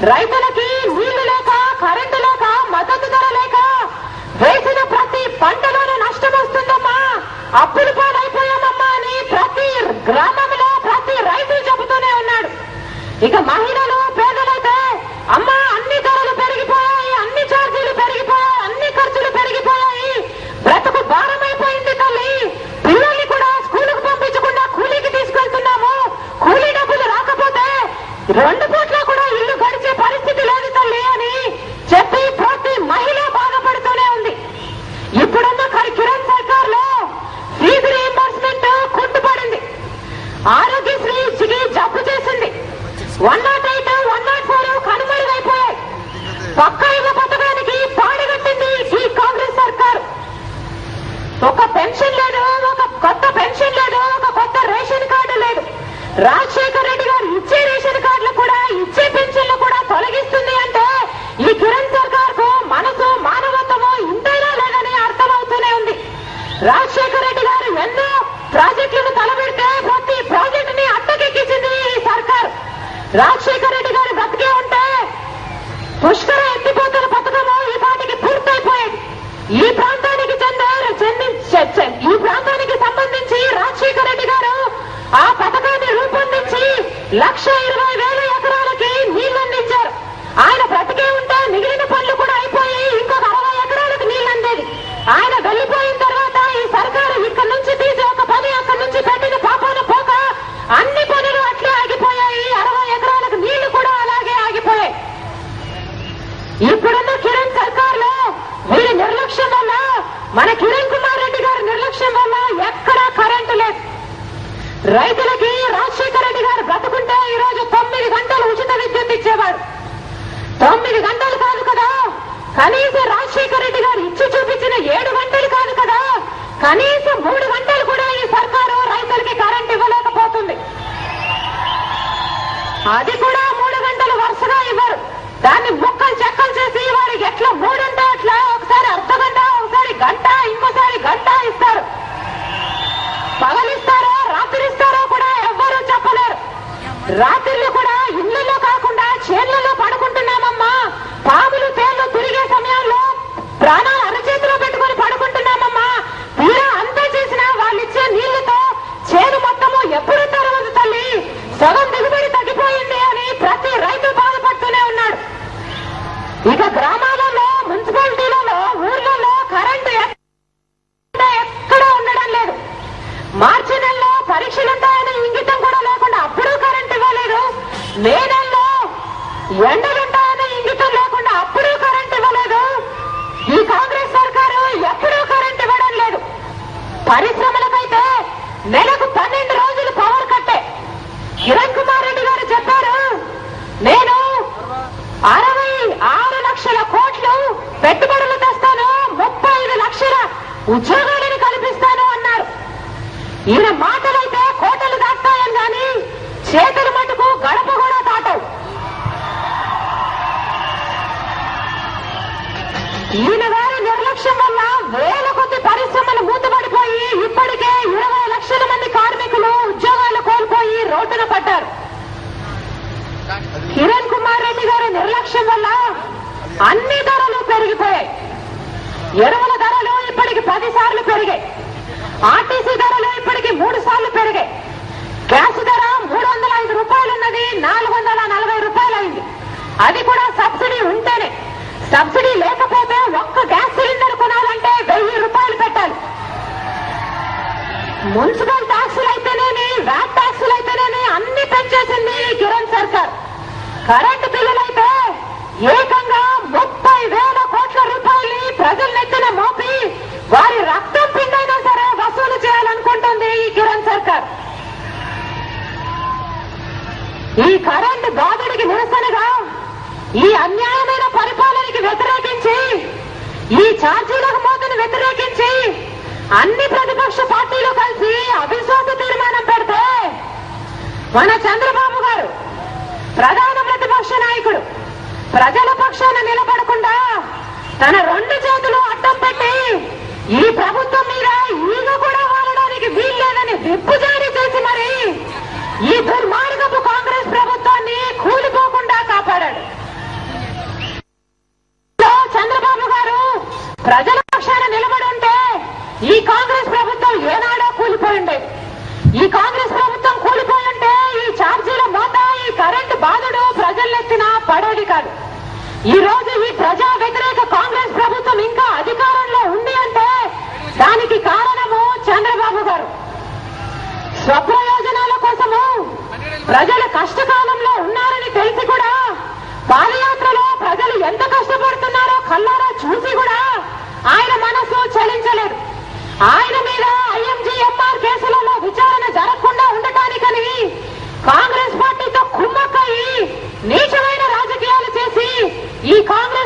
రైతులకి నీళ్లు లేక, కరెంటు లేక, మద్దతు ధర లేక వేసిన ప్రతి పంటలోనూ నష్టం వస్తుందమ్మా, అప్పులు పాలైపోయామమ్మా అని ప్రతి గ్రామంలో ప్రతి రైతు చెబుతూనే ఉన్నాడు. ఇక మహిళలు, పేదలైతే అమ్మా అన్ని ధరలు పెరిగిపోయాయి, అన్ని ఛార్జీలు పెరిగిపోయాయి, అన్ని ఖర్చులు పెరిగిపోయాయి, బ్రతుకు భారమైపోయింది తల్లి, పిల్లల్ని కూడా స్కూలుకు పంపించకుండా కూలీకి తీసుకెళ్తున్నాము, కూలీ డబ్బులు రాకపోతే 2 పూట్ల కూడా ఇల్లు గడిచే పరిస్థితి లేదు తల్లి అని చెప్పి ప్రతి మహిళ బాధపడుతూనే ఉంది. ఇప్పుడున్న కిరణ్ సర్కార్ లో ఫీజు రీయింబర్స్మెంట్ కుంటుపడింది, ఆరోగ్యశ్రీకి జబ్బు చేసింది, 108, 104 కనుమరుగైపోయాయి, పక్కా ఇళ్ల పథకానికి పాడిగట్టింది ఈ కాంగ్రెస్ సర్కార్. ఒక పెన్షన్ లేదు, ఒక కొత్త పెన్షన్ లేదు, ఒక కొత్త రేషన్ కార్డు లేదు. రాజశేఖర్ రెడ్డి గారు ఇచ్చే రేషన్ కార్డులు కూడా, ఇచ్చే పెన్షన్లు కూడా తొలగిస్తుంది అంటే ఈ కిరణ్ సర్కార్ కు మనసు, మానవత్వము ఇంతైనా లేదని అర్థమవుతూనే ఉంది. రాజశేఖర్ రెడ్డి గారు ఎన్నో ప్రాజెక్టులను తలబెడితే ప్రతి ప్రాజెక్టుని అట్టకెక్కించింది ఈ సర్కార్. రాజశేఖర్ రెడ్డి గారు బతికే ఉంటే పుష్కర ఎత్తిపోతల పథకము ఈ పాటికి పూర్తయిపోయేది. ఈ ప్రాంతానికి ఈ ప్రాంతానికి సంబంధించి రాజశేఖర్ రెడ్డి గారు ఆ పథకాన్ని రూపొందించి 1,20,000 ఎకరాలకి నీళ్లందించారు. ఆయన బ్రతికే ఉంటే మిగిలిన పనులు కూడా అయిపోయి ఇంకొక 60 ఎకరాలకు నీళ్లు అందేది. ఆయన వెళ్లిపోయిన తర్వాత ఈ సర్కారు ఇక్కడి నుంచి తీసి ఒక పని అక్కడి నుంచి పెట్టిన పాపాన పోక అన్ని పనులు అట్లే ఆగిపోయాయి, 60 ఎకరాలకు నీళ్లు కూడా అలాగే ఆగిపోయాయి. ఇప్పుడున్న కిరణ్ సర్కార్ లో వీరి నిర్లక్ష్యం వల్ల, మన కిరణ్ కుమార్ రెడ్డి గారి నిర్లక్ష్యం వల్ల ఎక్కడా కరెంటు లేదు. రైతులకి రాజశేఖర రెడ్డి గారు బ్రతుకుంటే ఈ రోజు 9 గంటలు ఉచిత విద్యుత్ ఇచ్చేవాడు. 9 గంటలు కాదు కదా, కనీసం రాజశేఖర రెడ్డి గారు ఇచ్చి చూపించిన 7 గంటలు కాదు కదా, కనీసం 3 గంటలు కూడా ఈ సర్కారు రైతులకి కరెంట్ ఇవ్వలేకపోతుంది. అది కూడా 3 గంటలు వరుసగా ఇవ్వరు, దాన్ని ముక్కలు చెక్కలు చేసి వారికి ఎట్లా 3 అంటే అట్లా ఒకసారి అర్ధగంట, ఒకసారి గంట, ఇంకోసారి గంట ఇస్తారు. పగలిస్తారో రాత్రి ఇస్తారో కూడా ఎవ్వరూ చెప్పలేరు. రాత్రిళ్ళు కూడా ఇళ్లలో కాకుండా చేళ్లలో పడుకుంటున్నామమ్మా, పాములు తేళ్లు తిరిగే సమయంలో ప్రాణాలు అరచేతిలో పెట్టుకుని పడుకుంటున్నామమ్మా, తీరా అంతా చేసినా వాళ్ళు ఇచ్చే నీళ్లతో చేను మొత్తము ఎప్పుడు తెరవదు తల్లి, సగం దిగుబడి తగ్గిపోయింది అని ప్రతి రైతు బాధపడుతూనే ఉన్నాడు. ఇక గ్రామాలలో, మున్సిపాలిటీలలో, ఊర్లలో కరెంటు ఎక్కడా ఉండడం లేదు. మార్చి నెలలో పరీక్షలుంటాయని ఇంగితం కూడా లేకుండా అప్పుడు కరెంట్ ఇవ్వలేదు, మే నెలలో ఎండలుంటాయని ఇంగితం లేకుండా అప్పుడు కరెంట్ ఇవ్వలేదు. ఈ కాంగ్రెస్ సర్కారు ఎప్పుడూ కరెంట్ ఇవ్వడం లేదు. పరిశ్రమలకైతే నెలకు 12 రోజులు పవర్ కట్టే. కిరణ్ కుమార్ రెడ్డి గారు చెప్పారు, నేను 66 లక్షల కోట్లు పెట్టుబడులు తెస్తాను, 35 లక్షల ఉద్యోగాలను కల్పిస్తాను అన్నారు. ఈయన మాటలైతే కోటలు దాటాయని గాని చేతులు మటుకు గడప కూడా దాటవు. ఈయన గారి నిర్లక్ష్యం వల్ల వేల కొద్ది పరిశ్రమలు మూతపడిపోయి ఇప్పటికే 20 లక్షల మంది కార్మికులు ఉద్యోగాలు కోల్పోయి రోడ్డున పడ్డారు. కిరణ్ కుమార్ రెడ్డి గారి నిర్లక్ష్యం వల్ల అన్ని ధరలు పెరిగిపోయాయి. ఎరువుల ధరలు ఇప్పటికి 10 సార్లు పెరిగాయి, ఆర్టీసీ ధరలు ఇప్పటికి 3 సార్లు పెరిగాయి, గ్యాస్ ధర 305 రూపాయలు ఉన్నది 440 రూపాయలు అయింది. అది కూడా సబ్సిడీ ఉంటేనే, సబ్సిడీ లేకపోతే ఒక్క గ్యాస్ సిలిండర్ కొనాలంటే 1000 రూపాయలు పెట్టాలి. మున్సిపల్ ట్యాక్సులు అయితేనేమి, వ్యాట్ ట్యాక్సులు అయితేనేమి అన్ని పెంచేసింది కిరణ్ సర్కార్. కరెంటు బిల్లులైతే ఏకంగా 30,000 కోట్ల రూపాయలు ప్రజల నెత్తిన మోపి వారి రక్తం పిండైనా సరే వసూలు చేయాలనుకుంటుంది ఈ కిరణ్ సర్కార్. ఈ కరెంటు బాధడికి నిరసనగా, ఈ అన్యాయమైన పరిపాలనకి వ్యతిరేకించి, ఈ ఛార్జీలకు మోతను వ్యతిరేకించి అన్ని ప్రతిపక్ష పార్టీలు కలిసి అవిశ్వాస తీర్మానం పెడితే మన చంద్రబాబు గారు ప్రధాన ప్రతిపక్ష నాయకుడు ప్రజల పక్షాన నిలబడకుండా తన 2 చేతులు అడ్డం పెట్టి ఈ ప్రభుత్వం మీద ఈగ కూడా వాడడానికి వీల్లేదని విప్పు జారీ చేసి మరి ఈ దుర్మార్గపు కాంగ్రెస్ ప్రభుత్వాన్ని కూలిపోకుండా కాపాడాడు. ప్రజల పక్షాన నిలబడి ఉంటే ఈ కాంగ్రెస్ ప్రభుత్వం ఏనాడో కూలిపోయిండే. ఈ కాంగ్రెస్ ప్రభుత్వం కూలిపోయి ఉంటే ఈ ఛార్జీల మోత, ఈ కరెంటు బాధుడు ప్రజలెత్తిన పడేది కాదు. ఈ రోజు ఈ ప్రజా వ్యతిరేక కాంగ్రెస్ ప్రభుత్వం ఇంకా అధికారంలో ఉంది అంటే దానికి కారణము చంద్రబాబు గారు. స్వప్రయోజనాల కోసము ప్రజల కష్టకాలంలో ఉన్నారని తెలిసి కూడా పాదయాత్రలో ప్రజలు ఎంత కష్టపడుతున్నారో కళ్ళారా చూసి కూడా ఆయన మనసు చలించలేదు. ఆయన మీద ఐఎంజీఎంఆర్ కేసులలో విచారణ జరగకుండా ఉండటానికని కాంగ్రెస్ పార్టీతో కుమ్మక్కయి నీచమైన రాజకీయాలు చేసి ఈ కాంగ్రెస్